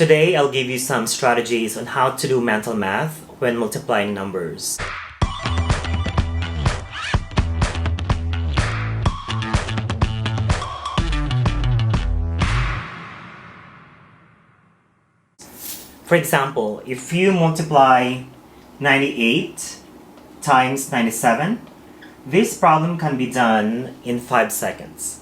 Today, I'll give you some strategies on how to do mental math when multiplying numbers. For example, if you multiply 98 times 97, this problem can be done in 5 seconds.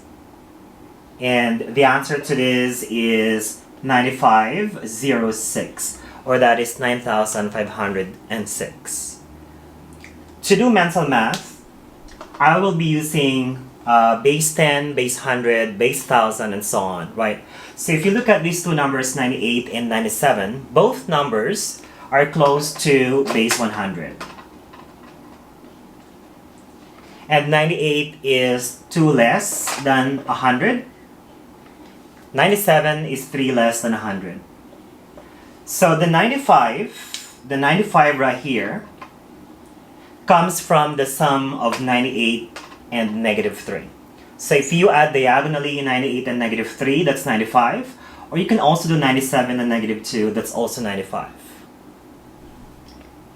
And the answer to this is 9506, or that is 9506. To do mental math, I will be using base 10, base 100, base 1000, and so on, right? So if you look at these two numbers, 98 and 97, both numbers are close to base 100. And 98 is 2 less than 100. 97 is 3 less than 100. So the 95 right here, comes from the sum of 98 and negative 3. So if you add diagonally 98 and negative 3, that's 95. Or you can also do 97 and negative 2, that's also 95.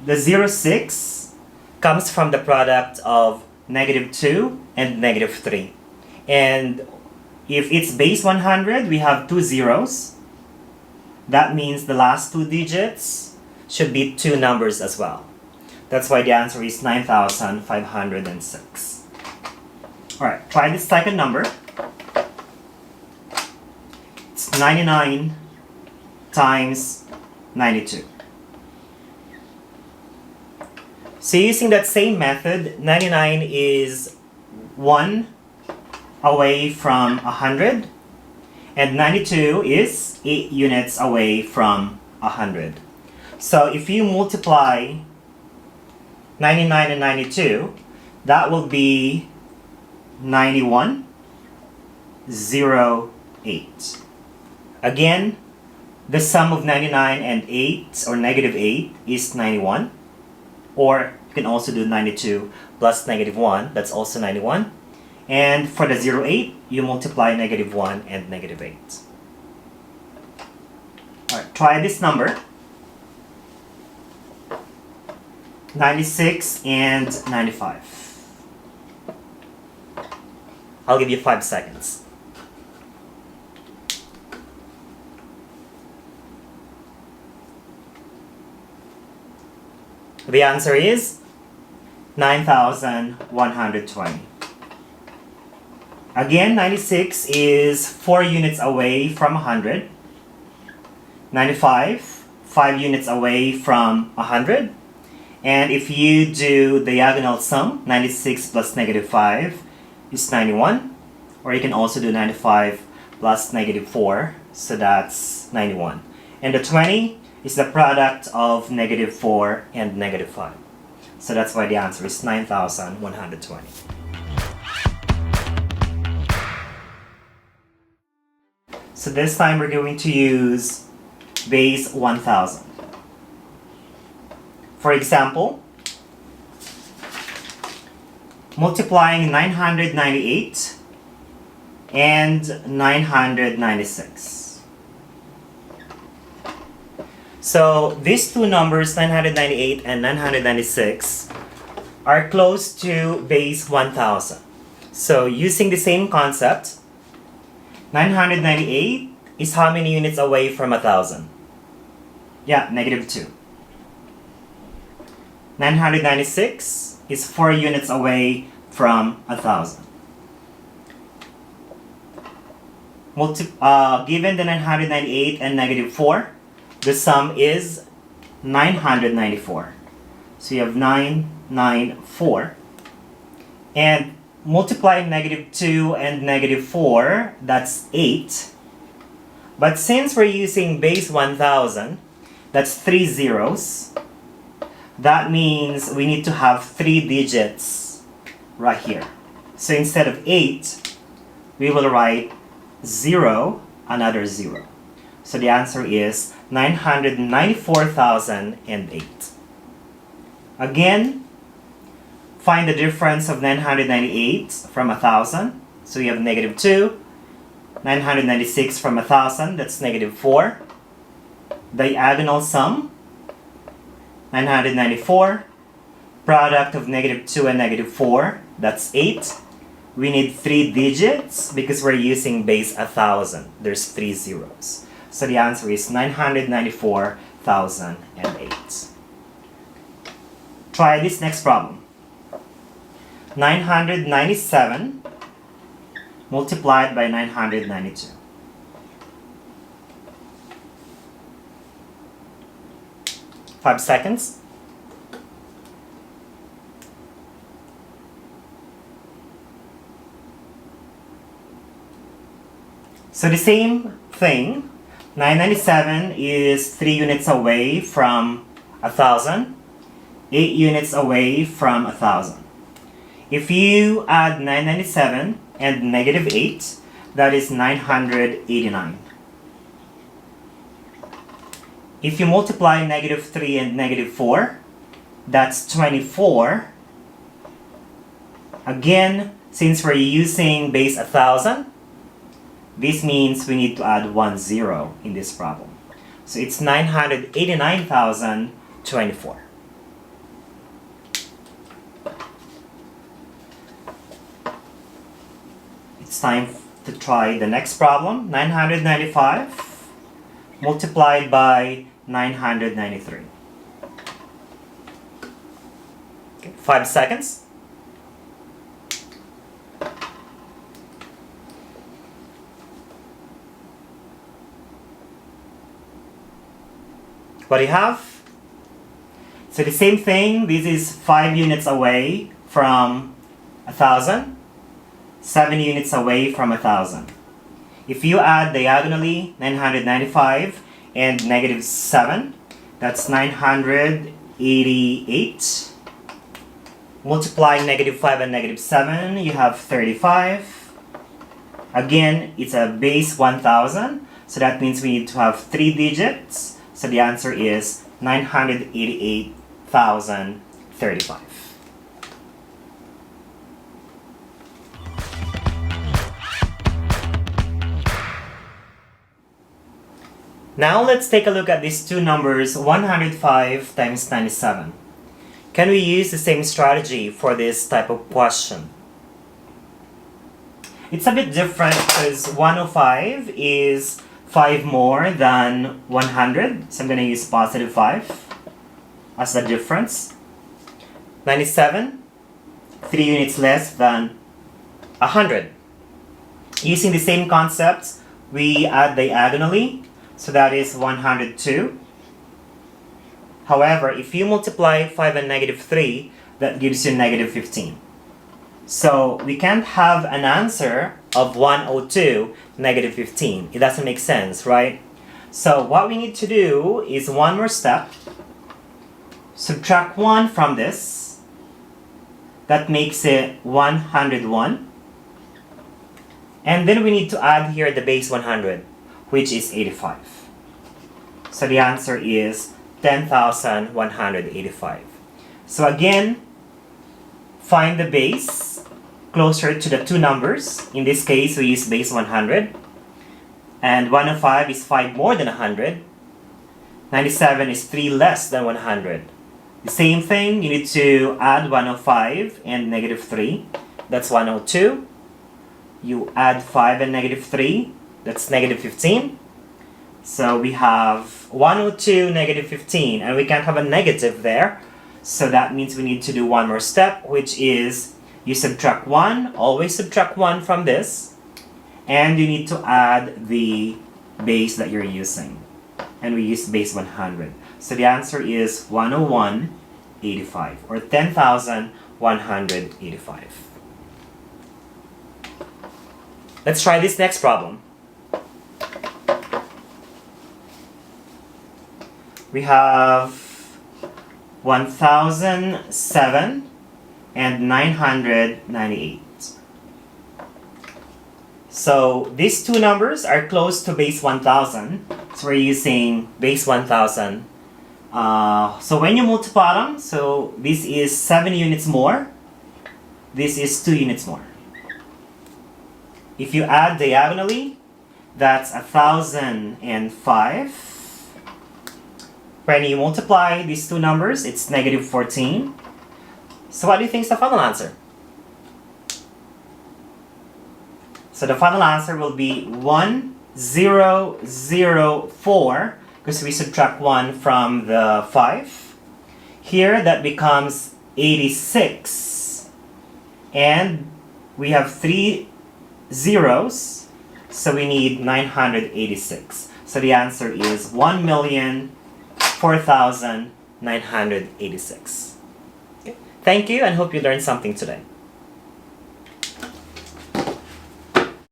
The 06 comes from the product of negative 2 and negative 3. And if it's base 100, we have 2 zeros. That means the last 2 digits should be 2 numbers as well. That's why the answer is 9506. Alright, try the second number. It's 99 times 92. So using that same method, 99 is 1 away from 100, and 92 is 8 units away from 100. So if you multiply 99 and 92, that will be 9108. Again, the sum of 99 and 8, or negative 8, is 91. Or you can also do 92 plus negative 1, that's also 91. And for the 08, you multiply negative 1 and negative 8. Alright, try this number. 96 and 95. I'll give you 5 seconds. The answer is 9120. Again, 96 is 4 units away from 100. 95, 5 units away from 100. And if you do diagonal sum, 96 plus negative 5 is 91. Or you can also do 95 plus negative 4, so that's 91. And the 20 is the product of negative 4 and negative 5. So that's why the answer is 9120. So this time we're going to use base 1000. For example, multiplying 998 and 996. So these two numbers, 998 and 996, are close to base 1000. So using the same concept, 998 is how many units away from 1000? Yeah, negative 2. 996 is 4 units away from 1000. Given the 998 and negative 4, the sum is 994. So you have 994. And multiplying negative 2 and negative 4, that's 8. But since we're using base 1000, that's 3 zeros. That means we need to have 3 digits right here. So instead of 8, we will write 0, another 0. So the answer is 994,008. Again, find the difference of 998 from 1000. So we have negative 2. 996 from 1000, that's negative 4. diagonal sum, 994. Product of -2 and -4, that's 8. We need 3 digits because we're using base 1000. There's 3 zeros. So the answer is 994,008. Try this next problem. 997 multiplied by 992. Five seconds. So the same thing, 997 is 3 units away from 1000, 8 units away from 1000. If you add 997 and -8, that is 989. If you multiply -3 and -4, that's 24. Again, since we're using base 1000, this means we need to add 1 zero in this problem. So it's 989,024. It's time to try the next problem. 995 multiplied by 993. Okay, 5 seconds. What do you have? So the same thing, this is 5 units away from 1000, 7 units away from 1000. If you add diagonally 995 and -7, that's 988. Multiply -5 and -7, you have 35. Again, it's a base 1000, so that means we need to have 3 digits. So the answer is 988,035. Now let's take a look at these two numbers, 105 times 97. Can we use the same strategy for this type of question? It's a bit different because 105 is 5 more than 100, so I'm going to use positive 5 as the difference. 97, 3 units less than 100. Using the same concepts, we add diagonally, so that is 102. However, if you multiply 5 and -3, that gives you -15. So we can't have an answer of 102, -15. It doesn't make sense, right? So what we need to do is one more step. Subtract 1 from this. That makes it 101. And then we need to add here the base 100, which is 85. So the answer is 10,185. So again, find the base closer to the two numbers. In this case, we use base 100. And 105 is 5 more than 100. 97 is 3 less than 100. The same thing, you need to add 105 and -3. That's 102. You add 5 and -3. That's -15. So we have 102, -15. And we can't have a negative there. So that means we need to do one more step, which is you subtract 1, always subtract 1 from this, and you need to add the base that you're using. And we use base 100. So the answer is 101.85 or 10,185. Let's try this next problem. We have 1007 and 998. So these two numbers are close to base 1000. So we're using base 1000. So when you multiply them, so this is 7 units more. This is 2 units more. If you add diagonally, that's 1005 When you multiply these two numbers, it's negative 14. So what do you think is the final answer? So the final answer will be 1004, because we subtract 1 from the 5. Here, that becomes 86. And we have 3 zeros, so we need 986. So the answer is 1,004,986. Okay. Thank you, and hope you learned something today.